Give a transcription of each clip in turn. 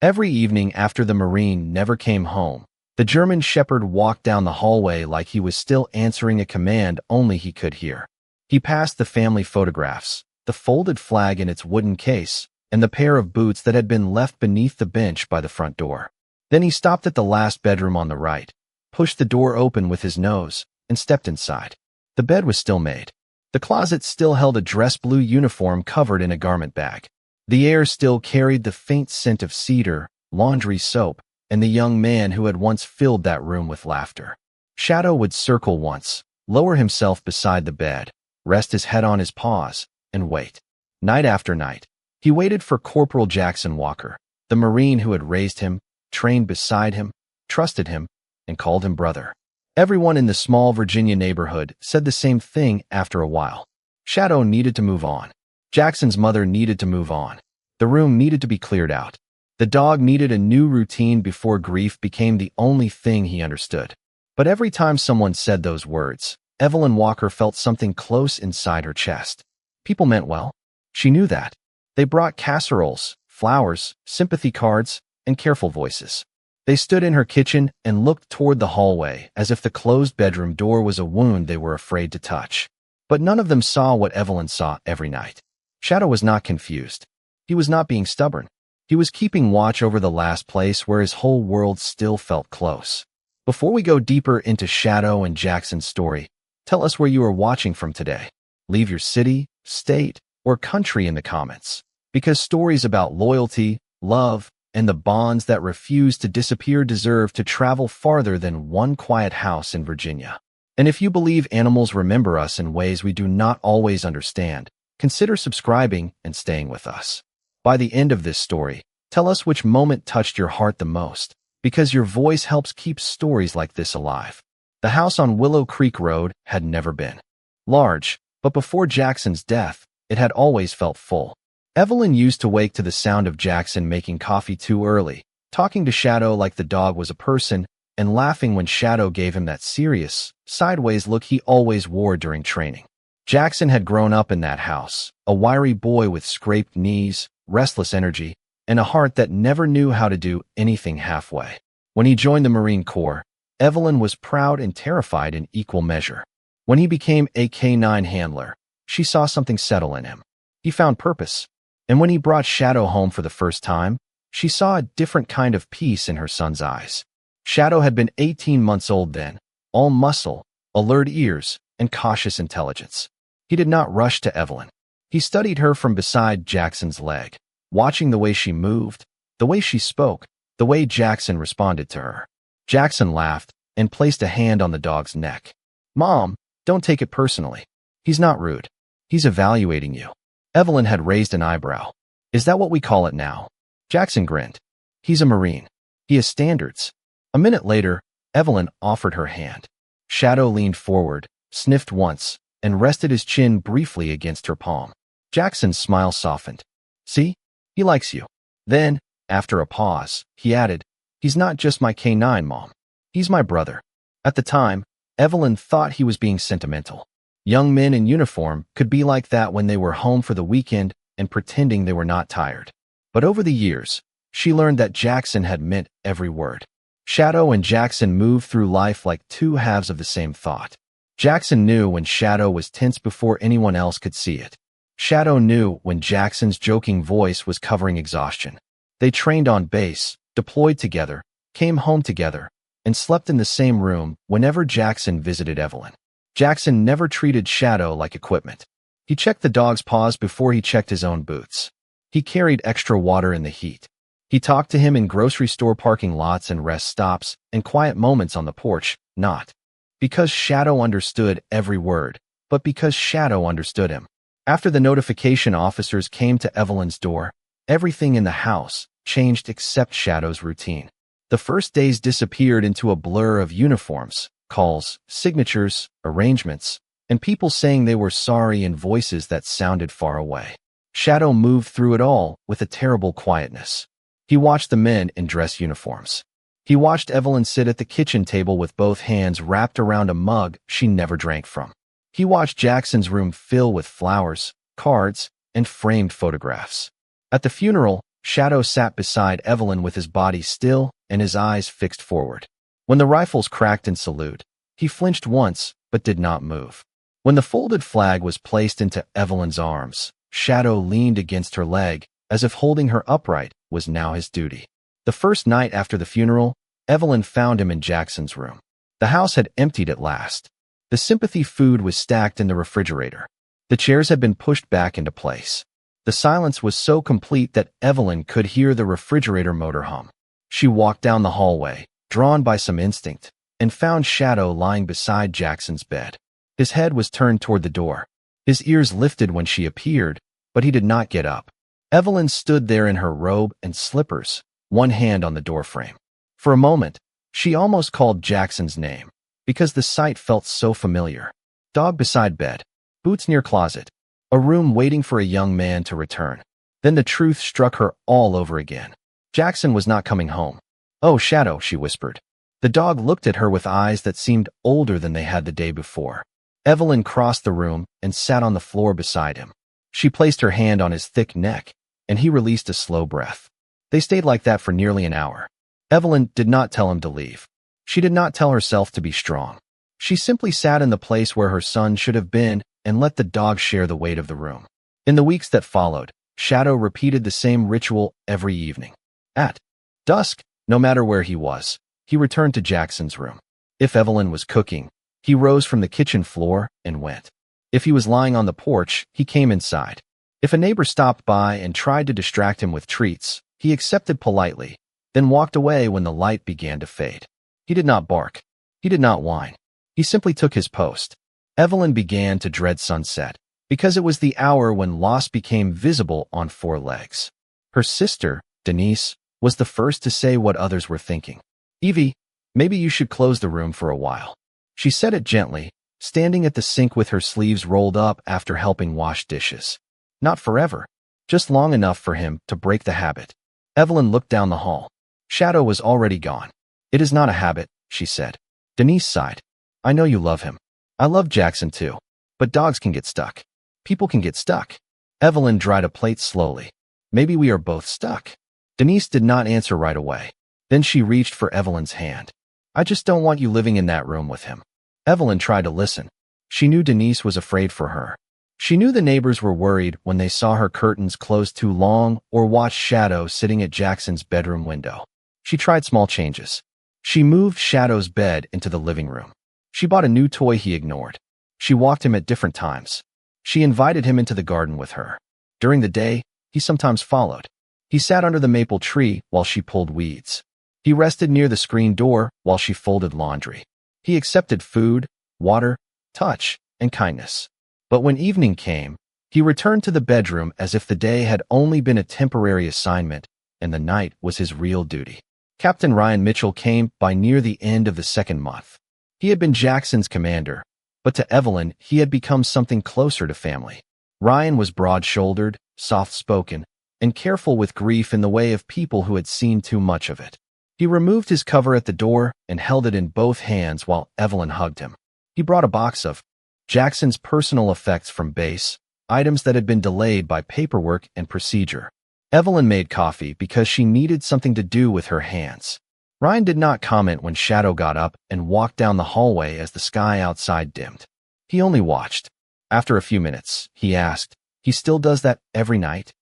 Every evening after the Marine never came home, the German Shepherd walked down the hallway like he was still answering a command only he could hear. He passed the family photographs, the folded flag in its wooden case, and the pair of boots that had been left beneath the bench by the front door. Then he stopped at the last bedroom on the right, pushed the door open with his nose, and stepped inside. The bed was still made. The closet still held a dress blue uniform covered in a garment bag. The air still carried the faint scent of cedar, laundry soap, and the young man who had once filled that room with laughter. Shadow would circle once, lower himself beside the bed, rest his head on his paws, and wait. Night after night, he waited for Corporal Jackson Walker, the Marine who had raised him, trained beside him, trusted him, and called him brother. Everyone in the small Virginia neighborhood said the same thing after a while. Shadow needed to move on. Jackson's mother needed to move on. The room needed to be cleared out. The dog needed a new routine before grief became the only thing he understood. But every time someone said those words, Evelyn Walker felt something close inside her chest. People meant well. She knew that. They brought casseroles, flowers, sympathy cards, and careful voices. They stood in her kitchen and looked toward the hallway as if the closed bedroom door was a wound they were afraid to touch. But none of them saw what Evelyn saw every night. Shadow was not confused. He was not being stubborn. He was keeping watch over the last place where his whole world still felt close. Before we go deeper into Shadow and Jackson's story, tell us where you are watching from today. Leave your city, state, or country in the comments, because stories about loyalty, love, and the bonds that refuse to disappear deserve to travel farther than one quiet house in Virginia. And if you believe animals remember us in ways we do not always understand, consider subscribing and staying with us. By the end of this story, tell us which moment touched your heart the most, because your voice helps keep stories like this alive. The house on Willow Creek Road had never been large, but before Jackson's death, it had always felt full. Evelyn used to wake to the sound of Jackson making coffee too early, talking to Shadow like the dog was a person, and laughing when Shadow gave him that serious, sideways look he always wore during training. Jackson had grown up in that house, a wiry boy with scraped knees, restless energy, and a heart that never knew how to do anything halfway. When he joined the Marine Corps, Evelyn was proud and terrified in equal measure. When he became a K-9 handler, she saw something settle in him. He found purpose. And when he brought Shadow home for the first time, she saw a different kind of peace in her son's eyes. Shadow had been 18 months old then, all muscle, alert ears, and cautious intelligence. He did not rush to Evelyn. He studied her from beside Jackson's leg, watching the way she moved, the way she spoke, the way Jackson responded to her. Jackson laughed and placed a hand on the dog's neck. "Mom, don't take it personally. He's not rude. He's evaluating you." Evelyn had raised an eyebrow. "Is that what we call it now?" Jackson grinned. "He's a Marine. He has standards." A minute later, Evelyn offered her hand. Shadow leaned forward, sniffed once, and rested his chin briefly against her palm. Jackson's smile softened. "See? He likes you." Then, after a pause, he added, "He's not just my K-9, Mom. He's my brother." At the time, Evelyn thought he was being sentimental. Young men in uniform could be like that when they were home for the weekend and pretending they were not tired. But over the years, she learned that Jackson had meant every word. Shadow and Jackson moved through life like two halves of the same thought. Jackson knew when Shadow was tense before anyone else could see it. Shadow knew when Jackson's joking voice was covering exhaustion. They trained on base, deployed together, came home together, and slept in the same room whenever Jackson visited Evelyn. Jackson never treated Shadow like equipment. He checked the dog's paws before he checked his own boots. He carried extra water in the heat. He talked to him in grocery store parking lots and rest stops and quiet moments on the porch, not because Shadow understood every word, but because Shadow understood him. After the notification officers came to Evelyn's door, everything in the house changed except Shadow's routine. The first days disappeared into a blur of uniforms, calls, signatures, arrangements, and people saying they were sorry in voices that sounded far away. Shadow moved through it all with a terrible quietness. He watched the men in dress uniforms. He watched Evelyn sit at the kitchen table with both hands wrapped around a mug she never drank from. He watched Jackson's room fill with flowers, cards, and framed photographs. At the funeral, Shadow sat beside Evelyn with his body still and his eyes fixed forward. When the rifles cracked in salute, he flinched once but did not move. When the folded flag was placed into Evelyn's arms, Shadow leaned against her leg, as if holding her upright was now his duty. The first night after the funeral, Evelyn found him in Jackson's room. The house had emptied at last. The sympathy food was stacked in the refrigerator. The chairs had been pushed back into place. The silence was so complete that Evelyn could hear the refrigerator motor hum. She walked down the hallway, drawn by some instinct, and found Shadow lying beside Jackson's bed. His head was turned toward the door. His ears lifted when she appeared, but he did not get up. Evelyn stood there in her robe and slippers, one hand on the doorframe. For a moment, she almost called Jackson's name, because the sight felt so familiar. Dog beside bed, boots near closet, a room waiting for a young man to return. Then the truth struck her all over again. Jackson was not coming home. "Oh, Shadow," she whispered. The dog looked at her with eyes that seemed older than they had the day before. Evelyn crossed the room and sat on the floor beside him. She placed her hand on his thick neck, and he released a slow breath. They stayed like that for nearly an hour. Evelyn did not tell him to leave. She did not tell herself to be strong. She simply sat in the place where her son should have been and let the dog share the weight of the room. In the weeks that followed, Shadow repeated the same ritual every evening. At dusk, no matter where he was, he returned to Jackson's room. If Evelyn was cooking, he rose from the kitchen floor and went. If he was lying on the porch, he came inside. If a neighbor stopped by and tried to distract him with treats, he accepted politely, then walked away when the light began to fade. He did not bark. He did not whine. He simply took his post. Evelyn began to dread sunset, because it was the hour when loss became visible on four legs. Her sister, Denise, was the first to say what others were thinking. "Evie, maybe you should close the room for a while." She said it gently, standing at the sink with her sleeves rolled up after helping wash dishes. Not forever, just long enough for him to break the habit. Evelyn looked down the hall. Shadow was already gone. "It is not a habit," she said. Denise sighed. "I know you love him. I love Jackson too. But dogs can get stuck. People can get stuck." Evelyn dried a plate slowly. "Maybe we are both stuck." Denise did not answer right away. Then she reached for Evelyn's hand. "I just don't want you living in that room with him." Evelyn tried to listen. She knew Denise was afraid for her. She knew the neighbors were worried when they saw her curtains closed too long or watched Shadow sitting at Jackson's bedroom window. She tried small changes. She moved Shadow's bed into the living room. She bought a new toy he ignored. She walked him at different times. She invited him into the garden with her. During the day, he sometimes followed. He sat under the maple tree while she pulled weeds. He rested near the screen door while she folded laundry. He accepted food, water, touch, and kindness. But when evening came, he returned to the bedroom as if the day had only been a temporary assignment and the night was his real duty. Captain Ryan Mitchell came by near the end of the second month. He had been Jackson's commander, but to Evelyn he had become something closer to family. Ryan was broad-shouldered, soft-spoken, and careful with grief in the way of people who had seen too much of it. He removed his cover at the door and held it in both hands while Evelyn hugged him. He brought a box of Jackson's personal effects from base, items that had been delayed by paperwork and procedure. Evelyn made coffee because she needed something to do with her hands. Ryan did not comment when Shadow got up and walked down the hallway as the sky outside dimmed. He only watched. After a few minutes, he asked, "He still does that every night?"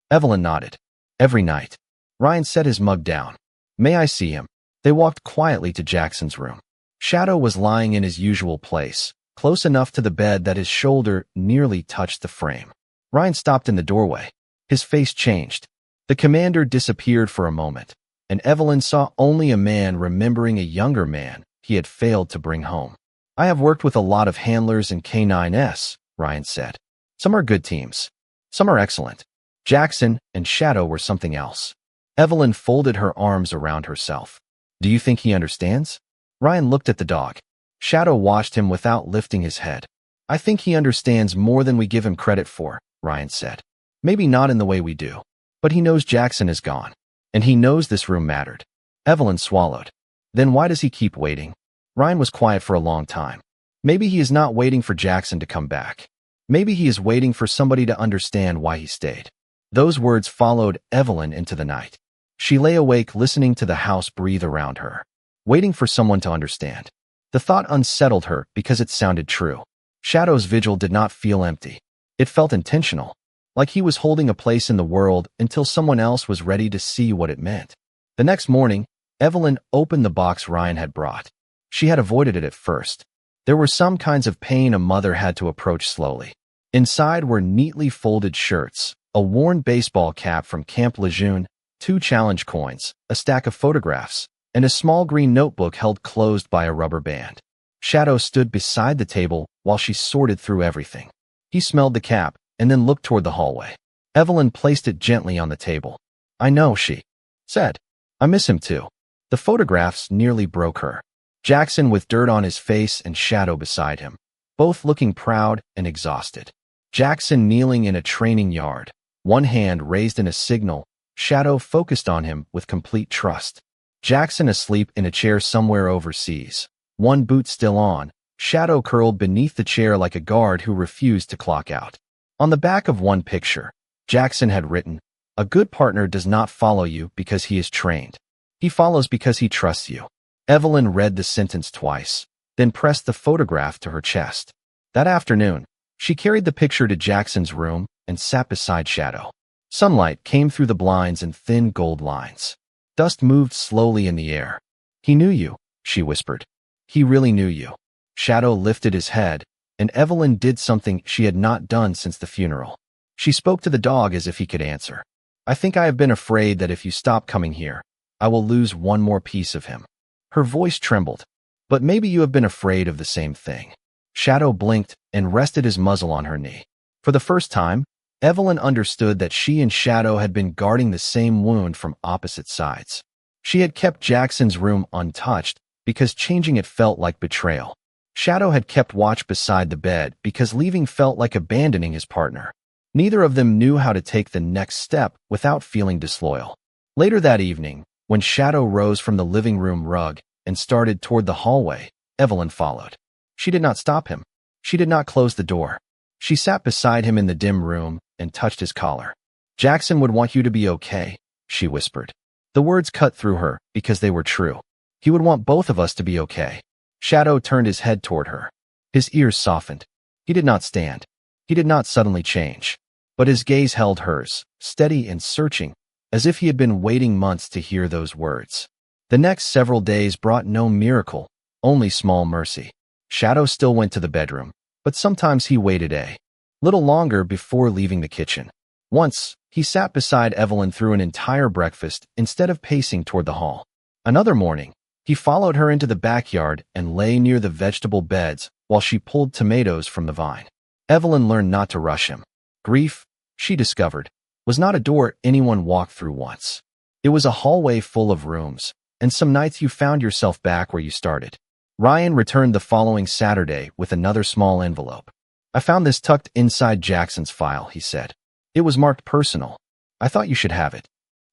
Evelyn nodded. "Every night." Ryan set his mug down. "May I see him?" They walked quietly to Jackson's room. Shadow was lying in his usual place, close enough to the bed that his shoulder nearly touched the frame. Ryan stopped in the doorway. His face changed. The commander disappeared for a moment, and Evelyn saw only a man remembering a younger man he had failed to bring home. "I have worked with a lot of handlers in K9S, Ryan said. "Some are good teams. Some are excellent. Jackson and Shadow were something else." Evelyn folded her arms around herself. "Do you think he understands?" Ryan looked at the dog. Shadow watched him without lifting his head. "I think he understands more than we give him credit for," Ryan said. "Maybe not in the way we do. But he knows Jackson is gone. And he knows this room mattered." Evelyn swallowed. "Then why does he keep waiting?" Ryan was quiet for a long time. "Maybe he is not waiting for Jackson to come back. Maybe he is waiting for somebody to understand why he stayed." Those words followed Evelyn into the night. She lay awake listening to the house breathe around her, waiting for someone to understand. The thought unsettled her because it sounded true. Shadow's vigil did not feel empty. It felt intentional, like he was holding a place in the world until someone else was ready to see what it meant. The next morning, Evelyn opened the box Ryan had brought. She had avoided it at first. There were some kinds of pain a mother had to approach slowly. Inside were neatly folded shirts, a worn baseball cap from Camp Lejeune, 2 challenge coins, a stack of photographs, and a small green notebook held closed by a rubber band. Shadow stood beside the table while she sorted through everything. He smelled the cap and then looked toward the hallway. Evelyn placed it gently on the table. "I know," she said. "I miss him too." The photographs nearly broke her. Jackson with dirt on his face and Shadow beside him, both looking proud and exhausted. Jackson kneeling in a training yard, one hand raised in a signal, Shadow focused on him with complete trust. Jackson asleep in a chair somewhere overseas, one boot still on, Shadow curled beneath the chair like a guard who refused to clock out. On the back of one picture, Jackson had written, "A good partner does not follow you because he is trained. He follows because he trusts you." Evelyn read the sentence twice, then pressed the photograph to her chest. That afternoon, she carried the picture to Jackson's room and sat beside Shadow. Sunlight came through the blinds in thin gold lines. Dust moved slowly in the air. "He knew you," she whispered. "He really knew you." Shadow lifted his head, and Evelyn did something she had not done since the funeral. She spoke to the dog as if he could answer. "I think I have been afraid that if you stop coming here, I will lose one more piece of him." Her voice trembled. "But maybe you have been afraid of the same thing." Shadow blinked and rested his muzzle on her knee. For the first time, Evelyn understood that she and Shadow had been guarding the same wound from opposite sides. She had kept Jackson's room untouched because changing it felt like betrayal. Shadow had kept watch beside the bed because leaving felt like abandoning his partner. Neither of them knew how to take the next step without feeling disloyal. Later that evening, when Shadow rose from the living room rug and started toward the hallway, Evelyn followed. She did not stop him. She did not close the door. She sat beside him in the dim room and touched his collar. "Jackson would want you to be okay," she whispered. The words cut through her because they were true. "He would want both of us to be okay." Shadow turned his head toward her. His ears softened. He did not stand. He did not suddenly change. But his gaze held hers, steady and searching, as if he had been waiting months to hear those words. The next several days brought no miracle, only small mercy. Shadow still went to the bedroom, but sometimes he waited a little longer before leaving the kitchen. Once, he sat beside Evelyn through an entire breakfast instead of pacing toward the hall. Another morning, he followed her into the backyard and lay near the vegetable beds while she pulled tomatoes from the vine. Evelyn learned not to rush him. Grief, she discovered, was not a door anyone walked through once. It was a hallway full of rooms, and some nights you found yourself back where you started. Ryan returned the following Saturday with another small envelope. "I found this tucked inside Jackson's file," he said. "It was marked personal. I thought you should have it."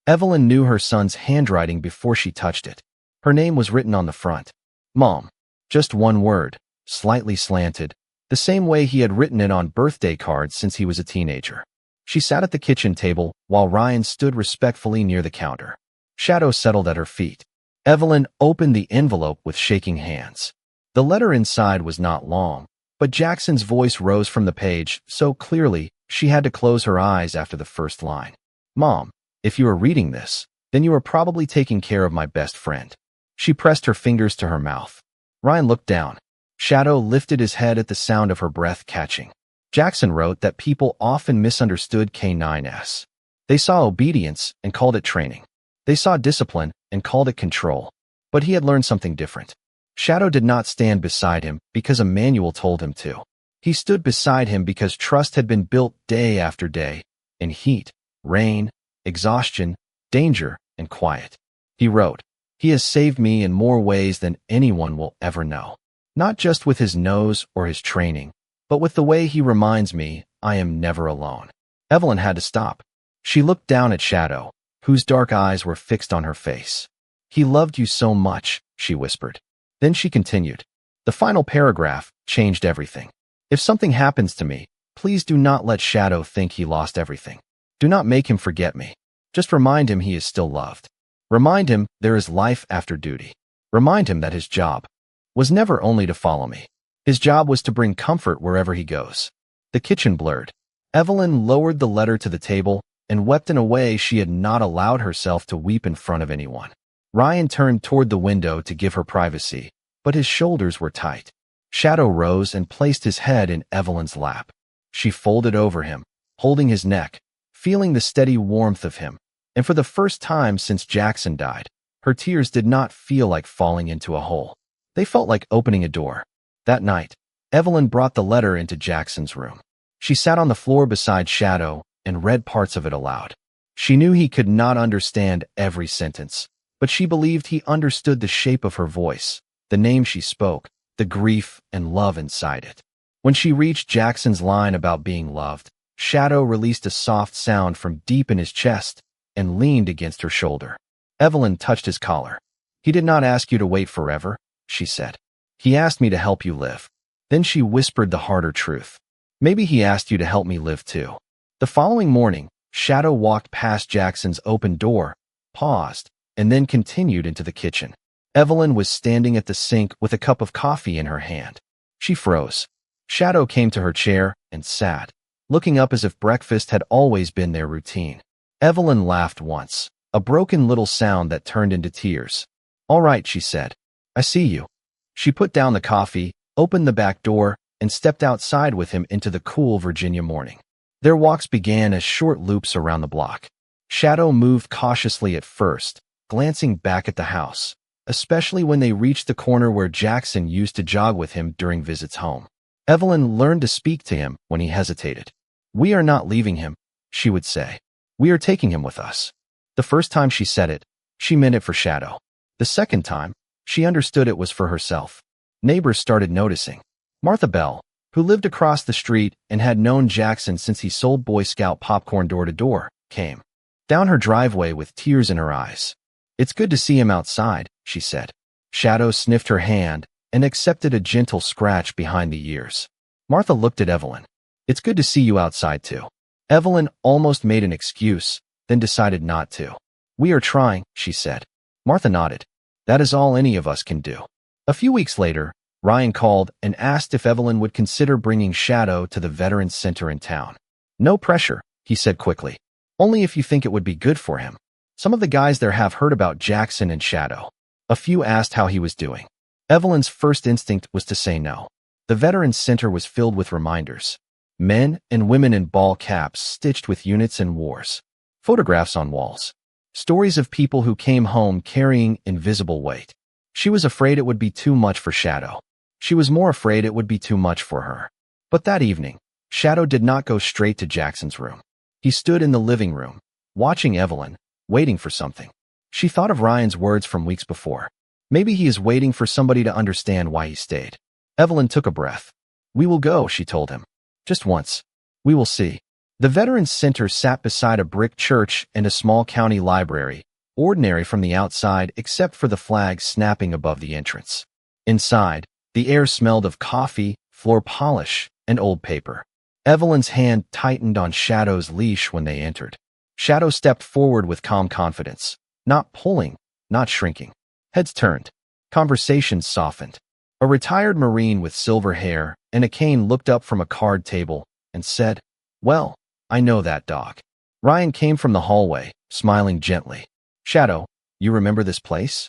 Evelyn knew her son's handwriting before she touched it. Her name was written on the front. Mom. Just one word, slightly slanted, the same way he had written it on birthday cards since he was a teenager. She sat at the kitchen table while Ryan stood respectfully near the counter. Shadow settled at her feet. Evelyn opened the envelope with shaking hands. The letter inside was not long, but Jackson's voice rose from the page so clearly she had to close her eyes after the first line. "Mom, if you are reading this, then you are probably taking care of my best friend." She pressed her fingers to her mouth. Ryan looked down. Shadow lifted his head at the sound of her breath catching. Jackson wrote that people often misunderstood K9S. They saw obedience and called it training. They saw discipline and called it control. But he had learned something different. Shadow did not stand beside him because a manual told him to. He stood beside him because trust had been built day after day, in heat, rain, exhaustion, danger, and quiet. He wrote, "He has saved me in more ways than anyone will ever know. Not just with his nose or his training, but with the way he reminds me I am never alone." Evelyn had to stop. She looked down at Shadow, whose dark eyes were fixed on her face. "He loved you so much," she whispered. Then she continued. The final paragraph changed everything. "If something happens to me, please do not let Shadow think he lost everything. Do not make him forget me. Just remind him he is still loved. Remind him there is life after duty. Remind him that his job was never only to follow me. His job was to bring comfort wherever he goes. The kitchen blurred. Evelyn lowered the letter to the table and wept in a way she had not allowed herself to weep in front of anyone. Ryan turned toward the window to give her privacy, but his shoulders were tight. Shadow rose and placed his head in Evelyn's lap. She folded over him, holding his neck, feeling the steady warmth of him, and for the first time since Jackson died, her tears did not feel like falling into a hole. They felt like opening a door. That night, Evelyn brought the letter into Jackson's room. She sat on the floor beside Shadow and read parts of it aloud. She knew he could not understand every sentence, but she believed he understood the shape of her voice, the name she spoke, the grief and love inside it. When she reached Jackson's line about being loved, Shadow released a soft sound from deep in his chest and leaned against her shoulder. Evelyn touched his collar. He did not ask you to wait forever, she said. He asked me to help you live. Then she whispered the harder truth. Maybe he asked you to help me live too. The following morning, Shadow walked past Jackson's open door, paused, and then continued into the kitchen. Evelyn was standing at the sink with a cup of coffee in her hand. She froze. Shadow came to her chair and sat, looking up as if breakfast had always been their routine. Evelyn laughed once, a broken little sound that turned into tears. All right, she said. I see you. She put down the coffee, opened the back door, and stepped outside with him into the cool Virginia morning. Their walks began as short loops around the block. Shadow moved cautiously at first, glancing back at the house, especially when they reached the corner where Jackson used to jog with him during visits home. Evelyn learned to speak to him when he hesitated. We are not leaving him, she would say. We are taking him with us. The first time she said it, she meant it for Shadow. The second time, she understood it was for herself. Neighbors started noticing. Martha Bell, who lived across the street and had known Jackson since he sold Boy Scout popcorn door to door, came down her driveway with tears in her eyes. It's good to see him outside, she said. Shadow sniffed her hand and accepted a gentle scratch behind the ears. Martha looked at Evelyn. It's good to see you outside too. Evelyn almost made an excuse, then decided not to. We are trying, she said. Martha nodded. That is all any of us can do. A few weeks later, Ryan called and asked if Evelyn would consider bringing Shadow to the Veterans Center in town. No pressure, he said quickly. Only if you think it would be good for him. Some of the guys there have heard about Jackson and Shadow. A few asked how he was doing. Evelyn's first instinct was to say no. The Veterans Center was filled with reminders. Men and women in ball caps stitched with units and wars. Photographs on walls. Stories of people who came home carrying invisible weight. She was afraid it would be too much for Shadow. She was more afraid it would be too much for her. But that evening, Shadow did not go straight to Jackson's room. He stood in the living room, watching Evelyn, waiting for something. She thought of Ryan's words from weeks before. Maybe he is waiting for somebody to understand why he stayed. Evelyn took a breath. We will go, she told him. Just once. We will see. The Veterans Center sat beside a brick church and a small county library, ordinary from the outside except for the flag snapping above the entrance. Inside, the air smelled of coffee, floor polish, and old paper. Evelyn's hand tightened on Shadow's leash when they entered. Shadow stepped forward with calm confidence, not pulling, not shrinking. Heads turned. Conversations softened. A retired Marine with silver hair and a cane looked up from a card table and said, Well, I know that dog. Ryan came from the hallway, smiling gently. Shadow, you remember this place?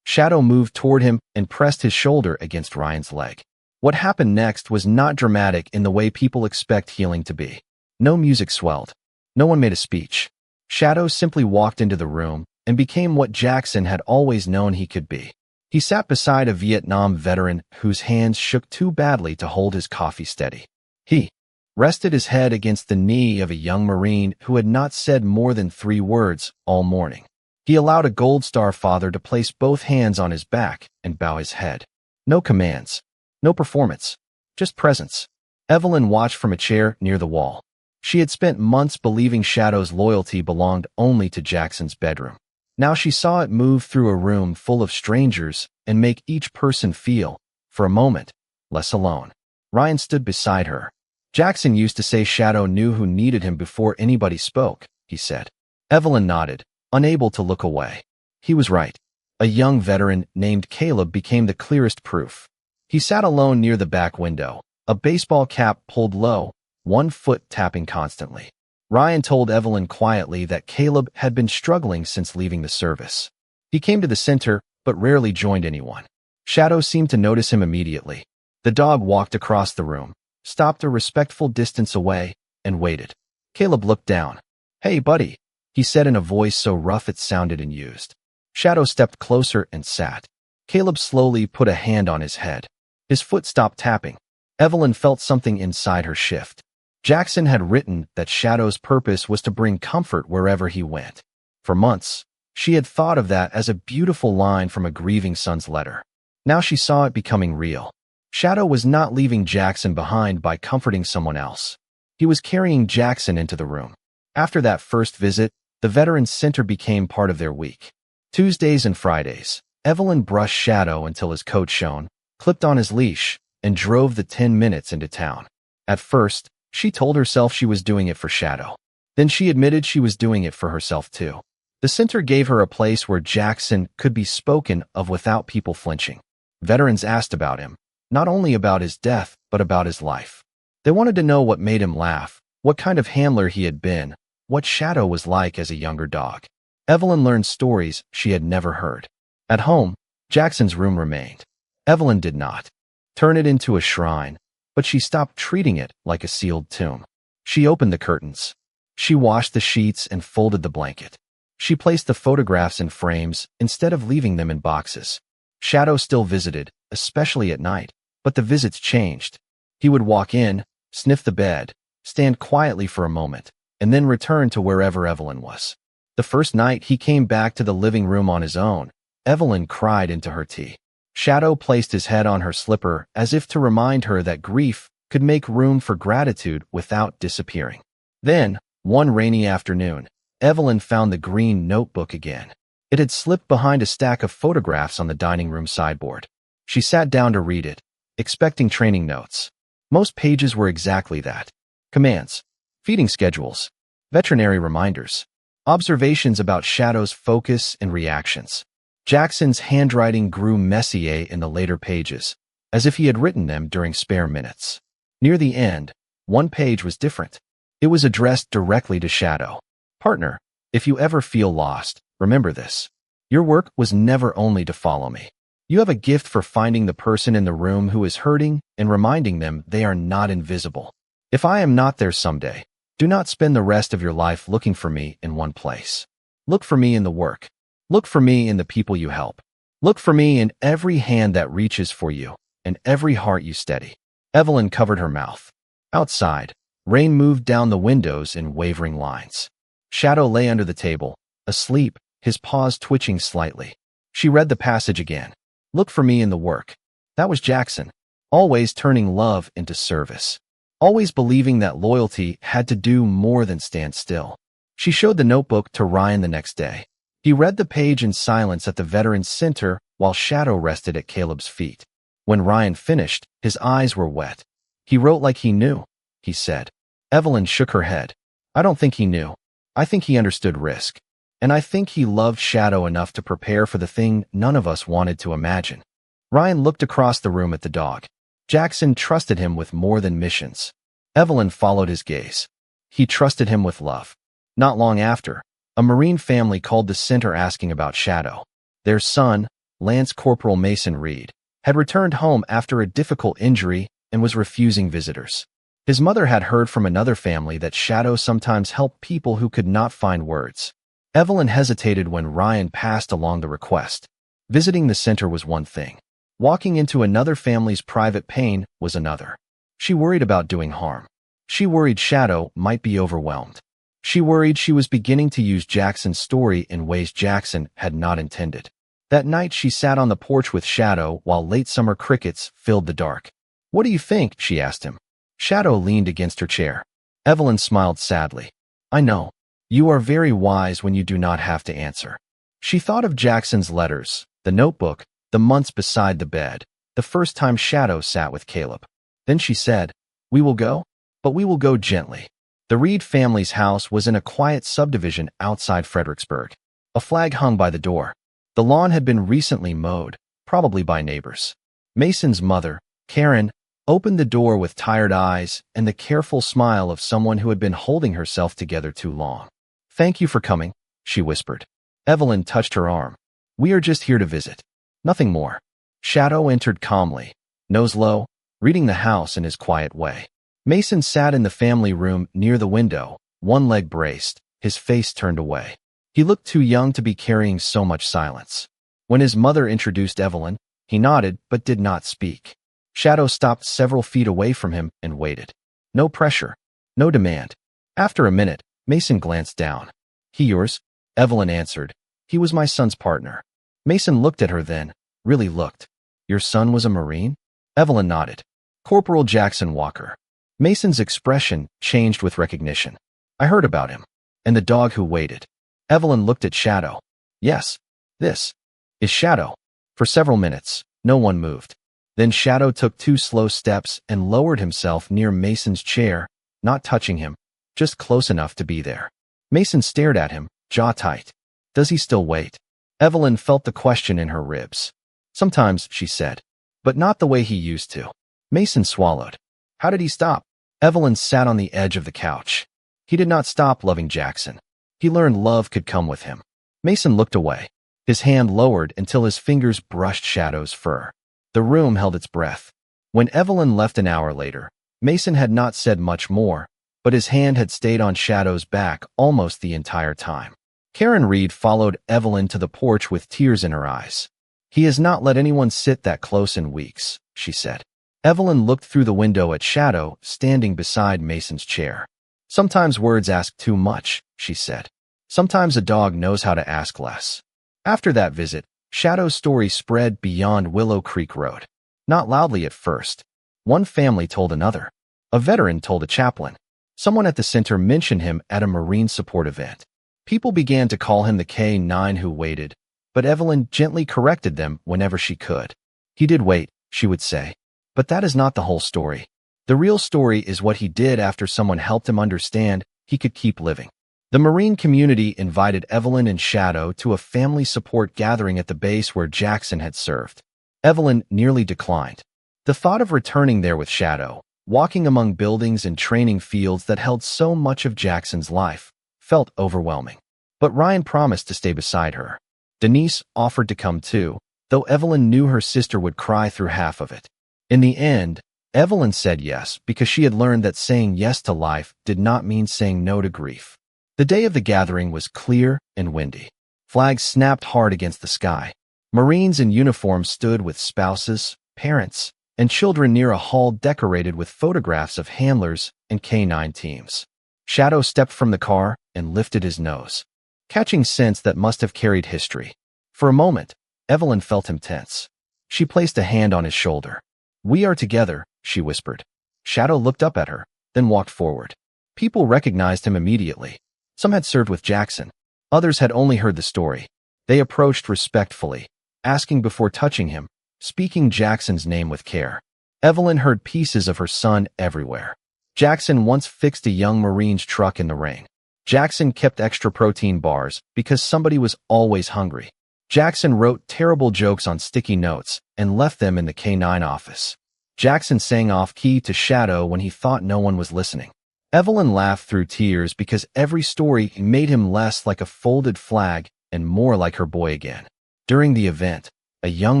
Shadow moved toward him and pressed his shoulder against Ryan's leg. What happened next was not dramatic in the way people expect healing to be. No music swelled. No one made a speech. Shadow simply walked into the room and became what Jackson had always known he could be. He sat beside a Vietnam veteran whose hands shook too badly to hold his coffee steady. He rested his head against the knee of a young Marine who had not said more than 3 words all morning. He allowed a Gold Star father to place both hands on his back and bow his head. No commands. No performance. Just presence. Evelyn watched from a chair near the wall. She had spent months believing Shadow's loyalty belonged only to Jackson's bedroom. Now she saw it move through a room full of strangers and make each person feel, for a moment, less alone. Ryan stood beside her. Jackson used to say Shadow knew who needed him before anybody spoke, he said. Evelyn nodded, unable to look away. He was right. A young veteran named Caleb became the clearest proof. He sat alone near the back window, a baseball cap pulled low, one foot tapping constantly. Ryan told Evelyn quietly that Caleb had been struggling since leaving the service. He came to the center, but rarely joined anyone. Shadow seemed to notice him immediately. The dog walked across the room, stopped a respectful distance away, and waited. Caleb looked down. "Hey, buddy," he said in a voice so rough it sounded unused. Shadow stepped closer and sat. Caleb slowly put a hand on his head. His foot stopped tapping. Evelyn felt something inside her shift. Jackson had written that Shadow's purpose was to bring comfort wherever he went. For months, she had thought of that as a beautiful line from a grieving son's letter. Now she saw it becoming real. Shadow was not leaving Jackson behind by comforting someone else. He was carrying Jackson into the room. After that first visit, the Veterans Center became part of their week. Tuesdays and Fridays, Evelyn brushed Shadow until his coat shone, clipped on his leash, and drove the 10 minutes into town. At first, she told herself she was doing it for Shadow. Then she admitted she was doing it for herself too. The center gave her a place where Jackson could be spoken of without people flinching. Veterans asked about him, not only about his death, but about his life. They wanted to know what made him laugh, what kind of handler he had been, what Shadow was like as a younger dog. Evelyn learned stories she had never heard. At home, Jackson's room remained. Evelyn did not turn it into a shrine, but she stopped treating it like a sealed tomb. She opened the curtains. She washed the sheets and folded the blanket. She placed the photographs in frames instead of leaving them in boxes. Shadow still visited, especially at night, but the visits changed. He would walk in, sniff the bed, stand quietly for a moment, and then return to wherever Evelyn was. The first night he came back to the living room on his own, Evelyn cried into her tea. Shadow placed his head on her slipper as if to remind her that grief could make room for gratitude without disappearing. Then, one rainy afternoon, Evelyn found the green notebook again. It had slipped behind a stack of photographs on the dining room sideboard. She sat down to read it, expecting training notes. Most pages were exactly that. Commands, feeding schedules, veterinary reminders, observations about Shadow's focus and reactions. Jackson's handwriting grew messier in the later pages, as if he had written them during spare minutes. Near the end, one page was different. It was addressed directly to Shadow. "Partner, if you ever feel lost, remember this. Your work was never only to follow me. You have a gift for finding the person in the room who is hurting and reminding them they are not invisible. If I am not there someday, do not spend the rest of your life looking for me in one place. Look for me in the work. Look for me in the people you help. Look for me in every hand that reaches for you and every heart you steady." Evelyn covered her mouth. Outside, rain moved down the windows in wavering lines. Shadow lay under the table, asleep, his paws twitching slightly. She read the passage again. Look for me in the work. That was Jackson, always turning love into service. Always believing that loyalty had to do more than stand still. She showed the notebook to Ryan the next day. He read the page in silence at the Veterans Center while Shadow rested at Caleb's feet. When Ryan finished, his eyes were wet. "He wrote like he knew," he said. Evelyn shook her head. "I don't think he knew. I think he understood risk. And I think he loved Shadow enough to prepare for the thing none of us wanted to imagine." Ryan looked across the room at the dog. Jackson trusted him with more than missions. Evelyn followed his gaze. He trusted him with love. Not long after, a Marine family called the center asking about Shadow. Their son, Lance Corporal Mason Reed, had returned home after a difficult injury and was refusing visitors. His mother had heard from another family that Shadow sometimes helped people who could not find words. Evelyn hesitated when Ryan passed along the request. Visiting the center was one thing. Walking into another family's private pain was another. She worried about doing harm. She worried Shadow might be overwhelmed. She worried she was beginning to use Jackson's story in ways Jackson had not intended. That night she sat on the porch with Shadow while late summer crickets filled the dark. "What do you think?" she asked him. Shadow leaned against her chair. Evelyn smiled sadly. "I know. You are very wise when you do not have to answer." She thought of Jackson's letters, the notebook, the months beside the bed, the first time Shadow sat with Caleb. Then she said, "We will go, but we will go gently. The Reed family's house was in a quiet subdivision outside Fredericksburg. A flag hung by the door. The lawn had been recently mowed, probably by neighbors. Mason's mother, Karen, opened the door with tired eyes and the careful smile of someone who had been holding herself together too long. "Thank you for coming," she whispered. Evelyn touched her arm. "We are just here to visit. Nothing more." Shadow entered calmly, nose low, reading the house in his quiet way. Mason sat in the family room near the window, one leg braced, his face turned away. He looked too young to be carrying so much silence. When his mother introduced Evelyn, he nodded but did not speak. Shadow stopped several feet away from him and waited. No pressure, no demand. After a minute, Mason glanced down. "He yours?" Evelyn answered. "He was my son's partner." Mason looked at her then, really looked. "Your son was a Marine?" Evelyn nodded. "Corporal Jackson Walker." Mason's expression changed with recognition. "I heard about him. And the dog who waited." Evelyn looked at Shadow. "Yes, this is Shadow." For several minutes, no one moved. Then Shadow took 2 slow steps and lowered himself near Mason's chair, not touching him, just close enough to be there. Mason stared at him, jaw tight. "Does he still wait?" Evelyn felt the question in her ribs. "Sometimes," she said, "but not the way he used to." Mason swallowed. "How did he stop?" Evelyn sat on the edge of the couch. "He did not stop loving Jackson. He learned love could come with him." Mason looked away. His hand lowered until his fingers brushed Shadow's fur. The room held its breath. When Evelyn left an hour later, Mason had not said much more, but his hand had stayed on Shadow's back almost the entire time. Karen Reed followed Evelyn to the porch with tears in her eyes. "He has not let anyone sit that close in weeks," she said. Evelyn looked through the window at Shadow standing beside Mason's chair. "Sometimes words ask too much," she said. "Sometimes a dog knows how to ask less." After that visit, Shadow's story spread beyond Willow Creek Road. Not loudly at first. One family told another. A veteran told a chaplain. Someone at the center mentioned him at a Marine support event. People began to call him the K-9 who waited, but Evelyn gently corrected them whenever she could. "He did wait," she would say. "But that is not the whole story. The real story is what he did after someone helped him understand he could keep living." The Marine community invited Evelyn and Shadow to a family support gathering at the base where Jackson had served. Evelyn nearly declined. The thought of returning there with Shadow, walking among buildings and training fields that held so much of Jackson's life, felt overwhelming. But Ryan promised to stay beside her. Denise offered to come too, though Evelyn knew her sister would cry through half of it. In the end, Evelyn said yes because she had learned that saying yes to life did not mean saying no to grief. The day of the gathering was clear and windy. Flags snapped hard against the sky. Marines in uniform stood with spouses, parents, and children near a hall decorated with photographs of handlers and K-9 teams. Shadow stepped from the car and lifted his nose, catching scents that must have carried history. For a moment, Evelyn felt him tense. She placed a hand on his shoulder. "We are together," she whispered. Shadow looked up at her, then walked forward. People recognized him immediately. Some had served with Jackson. Others had only heard the story. They approached respectfully, asking before touching him, speaking Jackson's name with care. Evelyn heard pieces of her son everywhere. Jackson once fixed a young Marine's truck in the rain. Jackson kept extra protein bars because somebody was always hungry. Jackson wrote terrible jokes on sticky notes and left them in the K-9 office. Jackson sang off-key to Shadow when he thought no one was listening. Evelyn laughed through tears because every story made him less like a folded flag and more like her boy again. During the event, a young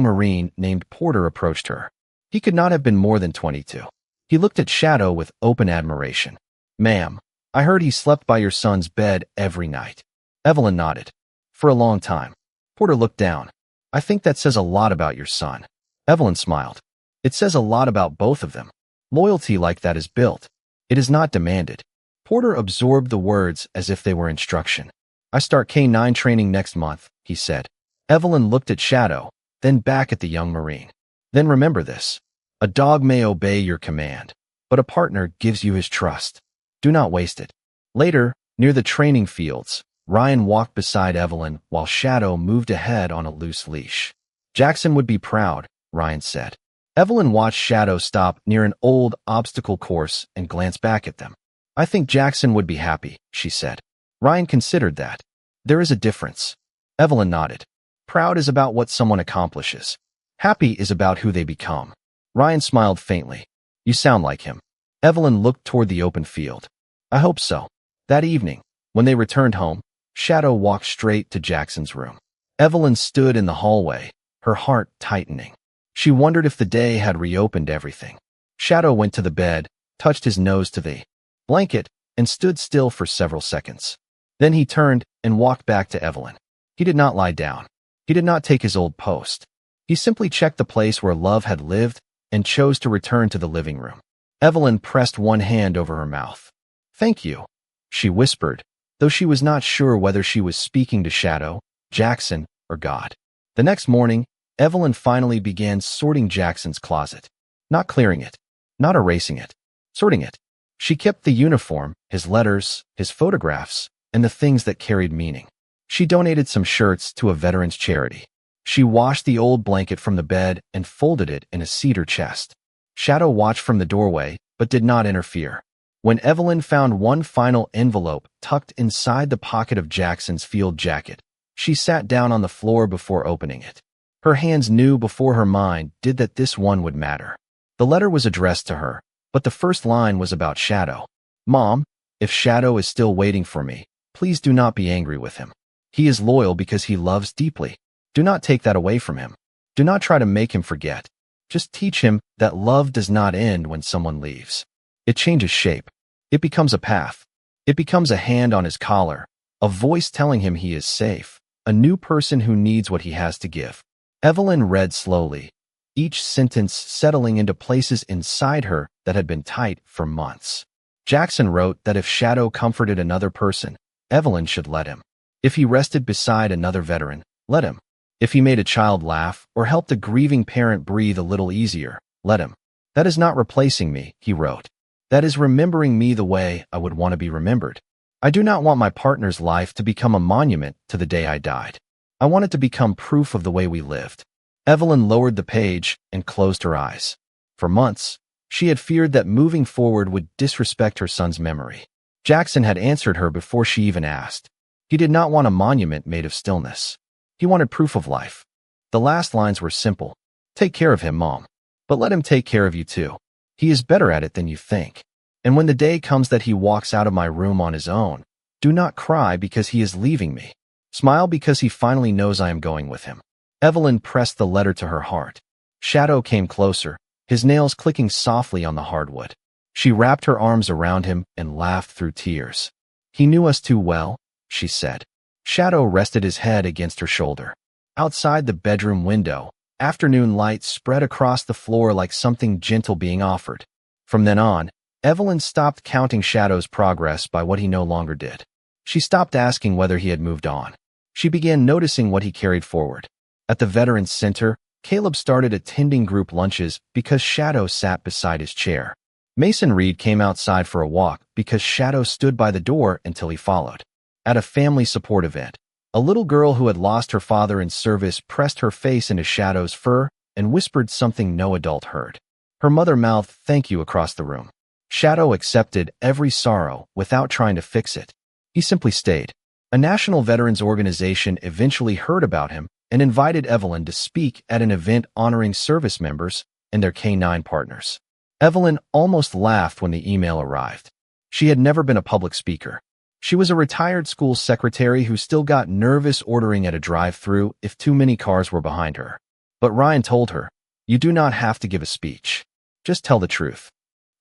Marine named Porter approached her. He could not have been more than 22. He looked at Shadow with open admiration. "Ma'am, I heard he slept by your son's bed every night." Evelyn nodded. "For a long time." Porter looked down. "I think that says a lot about your son." Evelyn smiled. "It says a lot about both of them. Loyalty like that is built. It is not demanded." Porter absorbed the words as if they were instruction. "I start K-9 training next month," he said. Evelyn looked at Shadow, then back at the young Marine. "Then remember this. A dog may obey your command, but a partner gives you his trust. Do not waste it." Later, near the training fields, Ryan walked beside Evelyn while Shadow moved ahead on a loose leash. "Jackson would be proud," Ryan said. Evelyn watched Shadow stop near an old obstacle course and glance back at them. I think Jackson would be happy, she said. Ryan considered that. There is a difference. Evelyn nodded. Proud is about what someone accomplishes. Happy is about who they become. Ryan smiled faintly. You sound like him. Evelyn looked toward the open field. I hope so. That evening, when they returned home, Shadow walked straight to Jackson's room. Evelyn stood in the hallway, her heart tightening. She wondered if the day had reopened everything. Shadow went to the bed, touched his nose to the blanket, and stood still for several seconds. Then he turned and walked back to Evelyn. He did not lie down. He did not take his old post. He simply checked the place where love had lived and chose to return to the living room. Evelyn pressed one hand over her mouth. Thank you, she whispered, though she was not sure whether she was speaking to Shadow, Jackson, or God. The next morning, Evelyn finally began sorting Jackson's closet. Not clearing it, not erasing it, sorting it. She kept the uniform, his letters, his photographs, and the things that carried meaning. She donated some shirts to a veterans charity. She washed the old blanket from the bed and folded it in a cedar chest. Shadow watched from the doorway, but did not interfere. When Evelyn found one final envelope tucked inside the pocket of Jackson's field jacket, she sat down on the floor before opening it. Her hands knew before her mind did that this one would matter. The letter was addressed to her, but the first line was about Shadow. Mom, if Shadow is still waiting for me, please do not be angry with him. He is loyal because he loves deeply. Do not take that away from him. Do not try to make him forget. Just teach him that love does not end when someone leaves. It changes shape. It becomes a path. It becomes a hand on his collar, a voice telling him he is safe, a new person who needs what he has to give. Evelyn read slowly, each sentence settling into places inside her that had been tight for months. Jackson wrote that if Shadow comforted another person, Evelyn should let him. If he rested beside another veteran, let him. If he made a child laugh or helped a grieving parent breathe a little easier, let him. That is not replacing me, he wrote. That is remembering me the way I would want to be remembered. I do not want my partner's life to become a monument to the day I died. I want it to become proof of the way we lived. Evelyn lowered the page and closed her eyes. For months, she had feared that moving forward would disrespect her son's memory. Jackson had answered her before she even asked. He did not want a monument made of stillness. He wanted proof of life. The last lines were simple. Take care of him, Mom. But let him take care of you too. He is better at it than you think. And when the day comes that he walks out of my room on his own, do not cry because he is leaving me. Smile because he finally knows I am going with him. Evelyn pressed the letter to her heart. Shadow came closer, his nails clicking softly on the hardwood. She wrapped her arms around him and laughed through tears. He knew us too well, she said. Shadow rested his head against her shoulder. Outside the bedroom window, afternoon light spread across the floor like something gentle being offered. From then on, Evelyn stopped counting Shadow's progress by what he no longer did. She stopped asking whether he had moved on. She began noticing what he carried forward. At the Veterans Center, Caleb started attending group lunches because Shadow sat beside his chair. Mason Reed came outside for a walk because Shadow stood by the door until he followed. At a family support event, a little girl who had lost her father in service pressed her face into Shadow's fur and whispered something no adult heard. Her mother mouthed thank you across the room. Shadow accepted every sorrow without trying to fix it. He simply stayed. A national veterans organization eventually heard about him and invited Evelyn to speak at an event honoring service members and their K-9 partners. Evelyn almost laughed when the email arrived. She had never been a public speaker. She was a retired school secretary who still got nervous ordering at a drive-thru if too many cars were behind her. But Ryan told her, you do not have to give a speech. Just tell the truth.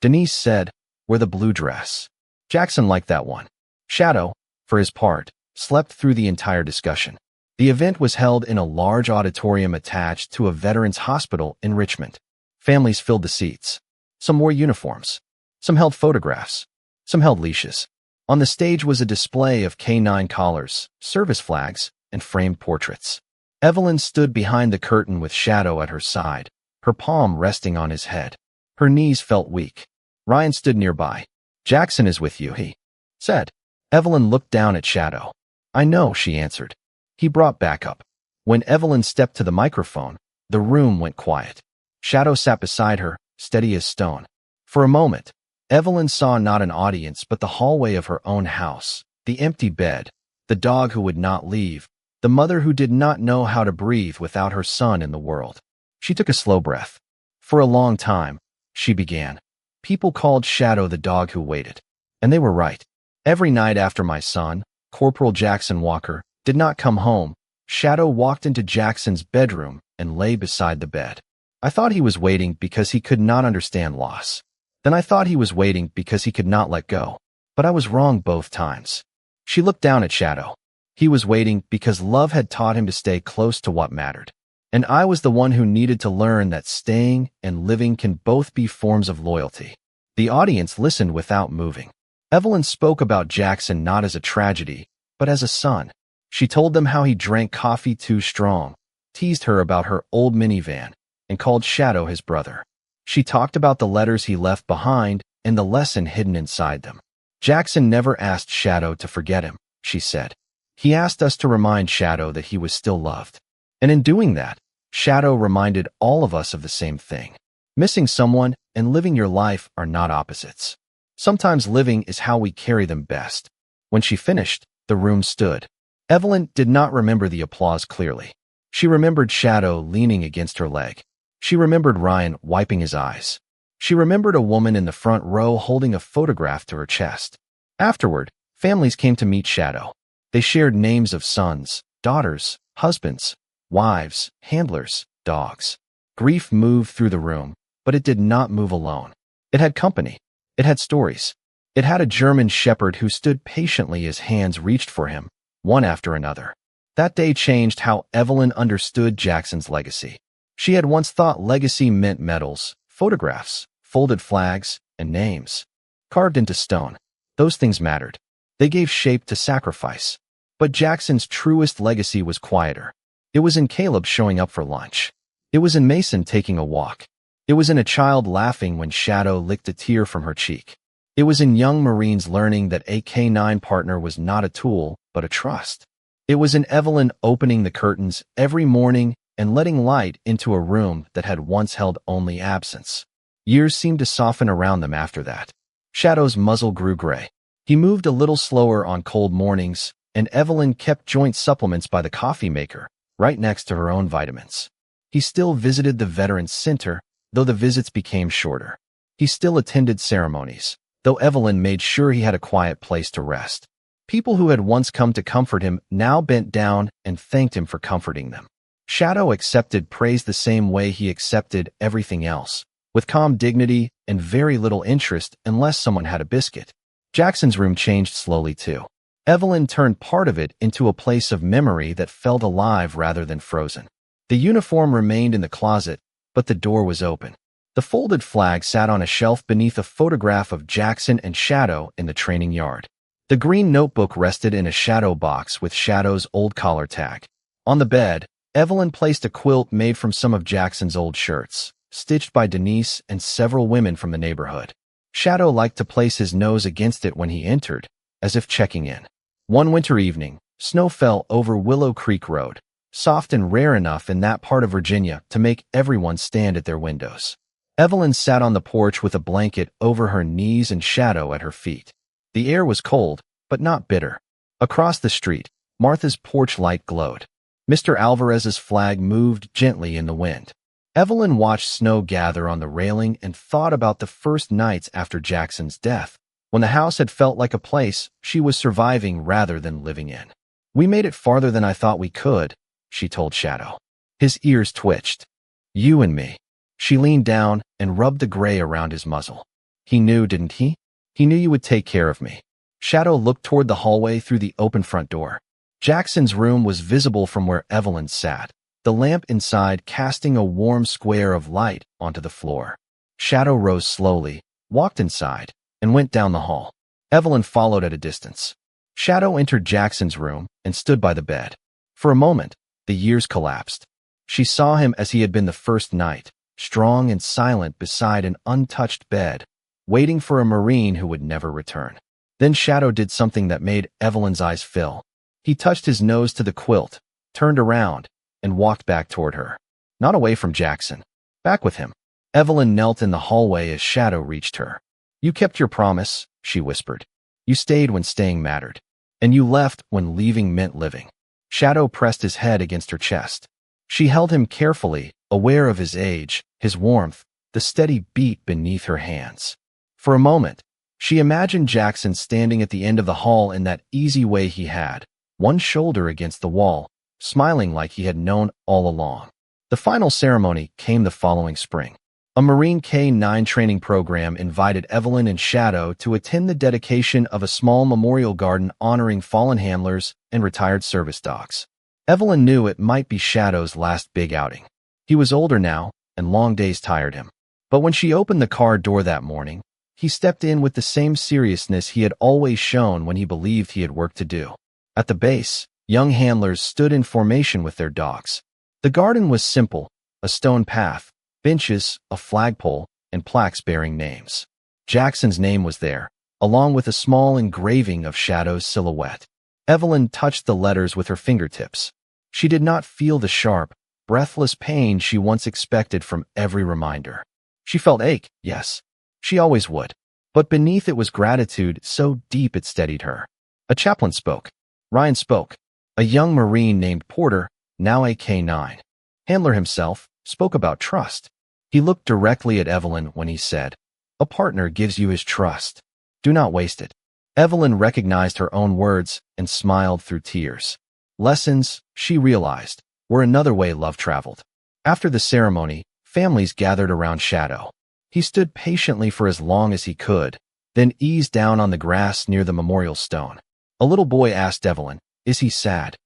Denise said, wear the blue dress. Jackson liked that one. Shadow, for his part, slept through the entire discussion. The event was held in a large auditorium attached to a veterans hospital in Richmond. Families filled the seats. Some wore uniforms. Some held photographs. Some held leashes. On the stage was a display of K-9 collars, service flags, and framed portraits. Evelyn stood behind the curtain with Shadow at her side, her palm resting on his head. Her knees felt weak. Ryan stood nearby. Jackson is with you, he said. Evelyn looked down at Shadow. I know, she answered. He brought backup. When Evelyn stepped to the microphone, the room went quiet. Shadow sat beside her, steady as stone. For a moment, Evelyn saw not an audience but the hallway of her own house, the empty bed, the dog who would not leave, the mother who did not know how to breathe without her son in the world. She took a slow breath. For a long time, she began. People called Shadow the dog who waited. And they were right. Every night after my son, Corporal Jackson Walker, did not come home, Shadow walked into Jackson's bedroom and lay beside the bed. I thought he was waiting because he could not understand loss. Then I thought he was waiting because he could not let go. But I was wrong both times. She looked down at Shadow. He was waiting because love had taught him to stay close to what mattered. And I was the one who needed to learn that staying and living can both be forms of loyalty. The audience listened without moving. Evelyn spoke about Jackson not as a tragedy, but as a son. She told them how he drank coffee too strong, teased her about her old minivan, and called Shadow his brother. She talked about the letters he left behind and the lesson hidden inside them. Jackson never asked Shadow to forget him, she said. He asked us to remind Shadow that he was still loved. And in doing that, Shadow reminded all of us of the same thing. Missing someone and living your life are not opposites. Sometimes living is how we carry them best. When she finished, the room stood. Evelyn did not remember the applause clearly. She remembered Shadow leaning against her leg. She remembered Ryan wiping his eyes. She remembered a woman in the front row holding a photograph to her chest. Afterward, families came to meet Shadow. They shared names of sons, daughters, husbands, wives, handlers, dogs. Grief moved through the room, but it did not move alone. It had company. It had stories. It had a German shepherd who stood patiently as hands reached for him, one after another. That day changed how Evelyn understood Jackson's legacy. She had once thought legacy meant medals, photographs, folded flags, and names. Carved into stone. Those things mattered. They gave shape to sacrifice. But Jackson's truest legacy was quieter. It was in Caleb showing up for lunch. It was in Mason taking a walk. It was in a child laughing when Shadow licked a tear from her cheek. It was in young Marines learning that a K-9 partner was not a tool, but a trust. It was in Evelyn opening the curtains every morning and letting light into a room that had once held only absence. Years seemed to soften around them after that. Shadow's muzzle grew gray. He moved a little slower on cold mornings, and Evelyn kept joint supplements by the coffee maker, right next to her own vitamins. He still visited the Veterans Center, though the visits became shorter. He still attended ceremonies, though Evelyn made sure he had a quiet place to rest. People who had once come to comfort him now bent down and thanked him for comforting them. Shadow accepted praise the same way he accepted everything else, with calm dignity and very little interest unless someone had a biscuit. Jackson's room changed slowly too. Evelyn turned part of it into a place of memory that felt alive rather than frozen. The uniform remained in the closet, but the door was open. The folded flag sat on a shelf beneath a photograph of Jackson and Shadow in the training yard. The green notebook rested in a Shadow box with Shadow's old collar tag. On the bed, Evelyn placed a quilt made from some of Jackson's old shirts, stitched by Denise and several women from the neighborhood. Shadow liked to place his nose against it when he entered, as if checking in. One winter evening, snow fell over Willow Creek Road, soft and rare enough in that part of Virginia to make everyone stand at their windows. Evelyn sat on the porch with a blanket over her knees and Shadow at her feet. The air was cold, but not bitter. Across the street, Martha's porch light glowed. Mr. Alvarez's flag moved gently in the wind. Evelyn watched snow gather on the railing and thought about the first nights after Jackson's death, when the house had felt like a place she was surviving rather than living in. "We made it farther than I thought we could," she told Shadow. His ears twitched. "You and me." She leaned down and rubbed the gray around his muzzle. "He knew, didn't he? He knew you would take care of me." Shadow looked toward the hallway through the open front door. Jackson's room was visible from where Evelyn sat, the lamp inside casting a warm square of light onto the floor. Shadow rose slowly, walked inside, and went down the hall. Evelyn followed at a distance. Shadow entered Jackson's room and stood by the bed. For a moment, the years collapsed. She saw him as he had been the first night, strong and silent beside an untouched bed, waiting for a Marine who would never return. Then Shadow did something that made Evelyn's eyes fill. He touched his nose to the quilt, turned around, and walked back toward her. Not away from Jackson. Back with him. Evelyn knelt in the hallway as Shadow reached her. You kept your promise, she whispered. You stayed when staying mattered. And you left when leaving meant living. Shadow pressed his head against her chest. She held him carefully, aware of his age, his warmth, the steady beat beneath her hands. For a moment, she imagined Jackson standing at the end of the hall in that easy way he had, one shoulder against the wall, smiling like he had known all along. The final ceremony came the following spring. A Marine K-9 training program invited Evelyn and Shadow to attend the dedication of a small memorial garden honoring fallen handlers and retired service dogs. Evelyn knew it might be Shadow's last big outing. He was older now, and long days tired him. But when she opened the car door that morning, he stepped in with the same seriousness he had always shown when he believed he had work to do. At the base, young handlers stood in formation with their dogs. The garden was simple, a stone path, benches, a flagpole, and plaques bearing names. Jackson's name was there, along with a small engraving of Shadow's silhouette. Evelyn touched the letters with her fingertips. She did not feel the sharp, breathless pain she once expected from every reminder. She felt ache, yes. She always would. But beneath it was gratitude so deep it steadied her. A chaplain spoke. Ryan spoke. A young Marine named Porter, now a K-9. Handler himself, spoke about trust. He looked directly at Evelyn when he said, "A partner gives you his trust. Do not waste it." Evelyn recognized her own words and smiled through tears. Lessons, she realized, were another way love traveled. After the ceremony, families gathered around Shadow. He stood patiently for as long as he could, then eased down on the grass near the memorial stone. A little boy asked Evelyn, "Is he sad?"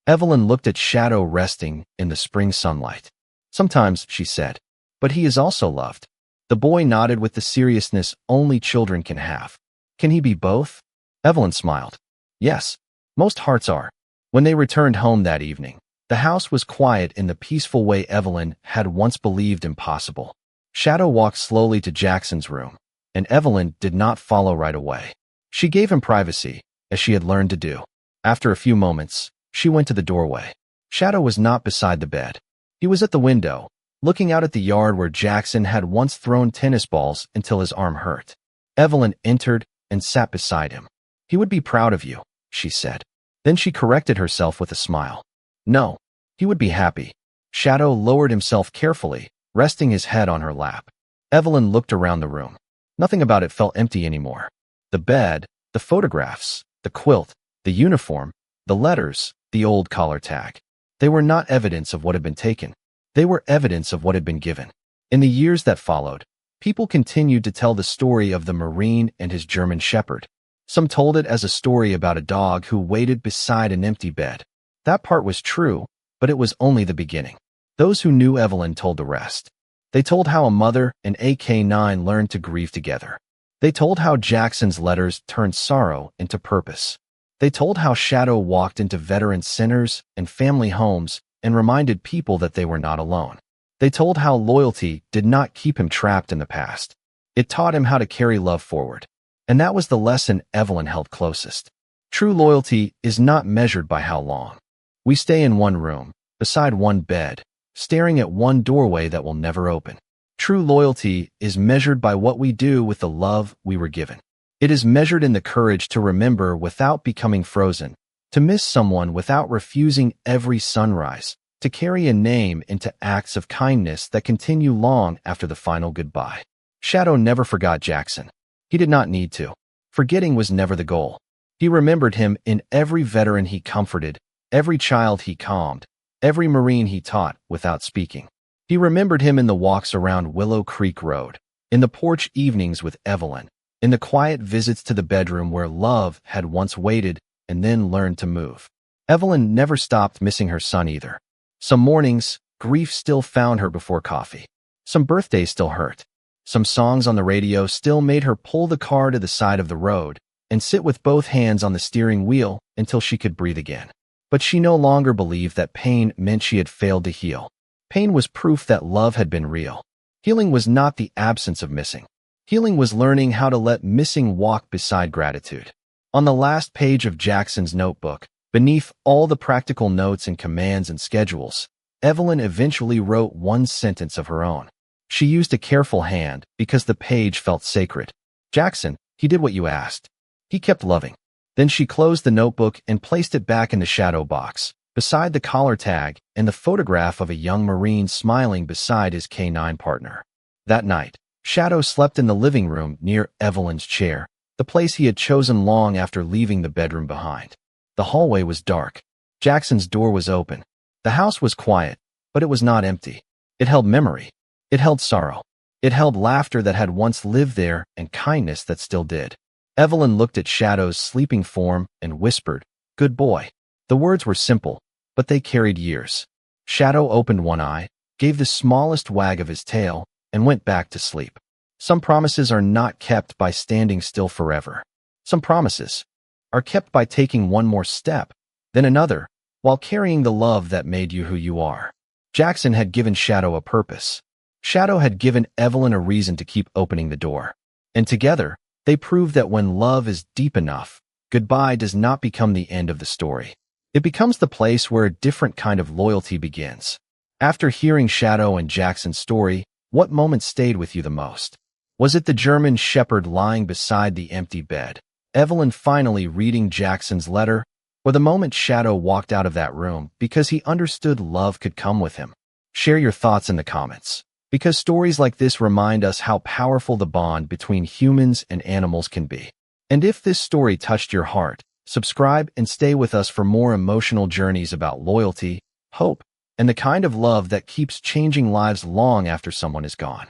Evelyn looked at Shadow resting in the spring sunlight. "Sometimes," she said, "but he is also loved." The boy nodded with the seriousness only children can have. "Can he be both?" Evelyn smiled. "Yes, most hearts are." When they returned home that evening, the house was quiet in the peaceful way Evelyn had once believed impossible. Shadow walked slowly to Jackson's room, and Evelyn did not follow right away. She gave him privacy, as she had learned to do. After a few moments, she went to the doorway. Shadow was not beside the bed. He was at the window, looking out at the yard where Jackson had once thrown tennis balls until his arm hurt. Evelyn entered and sat beside him. "He would be proud of you," she said. Then she corrected herself with a smile. "No, he would be happy." Shadow lowered himself carefully, resting his head on her lap. Evelyn looked around the room. Nothing about it felt empty anymore. The bed, the photographs, the quilt, the uniform, the letters, the old collar tag. They were not evidence of what had been taken. They were evidence of what had been given. In the years that followed, people continued to tell the story of the Marine and his German Shepherd. Some told it as a story about a dog who waited beside an empty bed. That part was true, but it was only the beginning. Those who knew Evelyn told the rest. They told how a mother and AK-9 learned to grieve together. They told how Jackson's letters turned sorrow into purpose. They told how Shadow walked into veteran centers and family homes and reminded people that they were not alone. They told how loyalty did not keep him trapped in the past. It taught him how to carry love forward. And that was the lesson Evelyn held closest. True loyalty is not measured by how long we stay in one room, beside one bed, staring at one doorway that will never open. True loyalty is measured by what we do with the love we were given. It is measured in the courage to remember without becoming frozen, to miss someone without refusing every sunrise, to carry a name into acts of kindness that continue long after the final goodbye. Shadow never forgot Jackson. He did not need to. Forgetting was never the goal. He remembered him in every veteran he comforted, every child he calmed, every Marine he taught without speaking. He remembered him in the walks around Willow Creek Road, in the porch evenings with Evelyn, in the quiet visits to the bedroom where love had once waited and then learned to move. Evelyn never stopped missing her son either. Some mornings, grief still found her before coffee. Some birthdays still hurt. Some songs on the radio still made her pull the car to the side of the road and sit with both hands on the steering wheel until she could breathe again. But she no longer believed that pain meant she had failed to heal. Pain was proof that love had been real. Healing was not the absence of missing. Healing was learning how to let missing walk beside gratitude. On the last page of Jackson's notebook, beneath all the practical notes and commands and schedules, Evelyn eventually wrote one sentence of her own. She used a careful hand because the page felt sacred. Jackson, he did what you asked. He kept loving. Then she closed the notebook and placed it back in the shadow box, beside the collar tag and the photograph of a young Marine smiling beside his K9 partner. That night, Shadow slept in the living room near Evelyn's chair, the place he had chosen long after leaving the bedroom behind. The hallway was dark. Jackson's door was open. The house was quiet, but it was not empty. It held memory. It held sorrow. It held laughter that had once lived there and kindness that still did. Evelyn looked at Shadow's sleeping form and whispered, "Good boy." The words were simple, but they carried years. Shadow opened one eye, gave the smallest wag of his tail, and went back to sleep. Some promises are not kept by standing still forever. Some promises are kept by taking one more step, then another, while carrying the love that made you who you are. Jackson had given Shadow a purpose. Shadow had given Evelyn a reason to keep opening the door. And together, they proved that when love is deep enough, goodbye does not become the end of the story. It becomes the place where a different kind of loyalty begins. After hearing Shadow and Jackson's story, what moment stayed with you the most? Was it the German shepherd lying beside the empty bed, Evelyn finally reading Jackson's letter, or the moment Shadow walked out of that room because he understood love could come with him? Share your thoughts in the comments, because stories like this remind us how powerful the bond between humans and animals can be. And if this story touched your heart, subscribe and stay with us for more emotional journeys about loyalty, hope, and the kind of love that keeps changing lives long after someone is gone.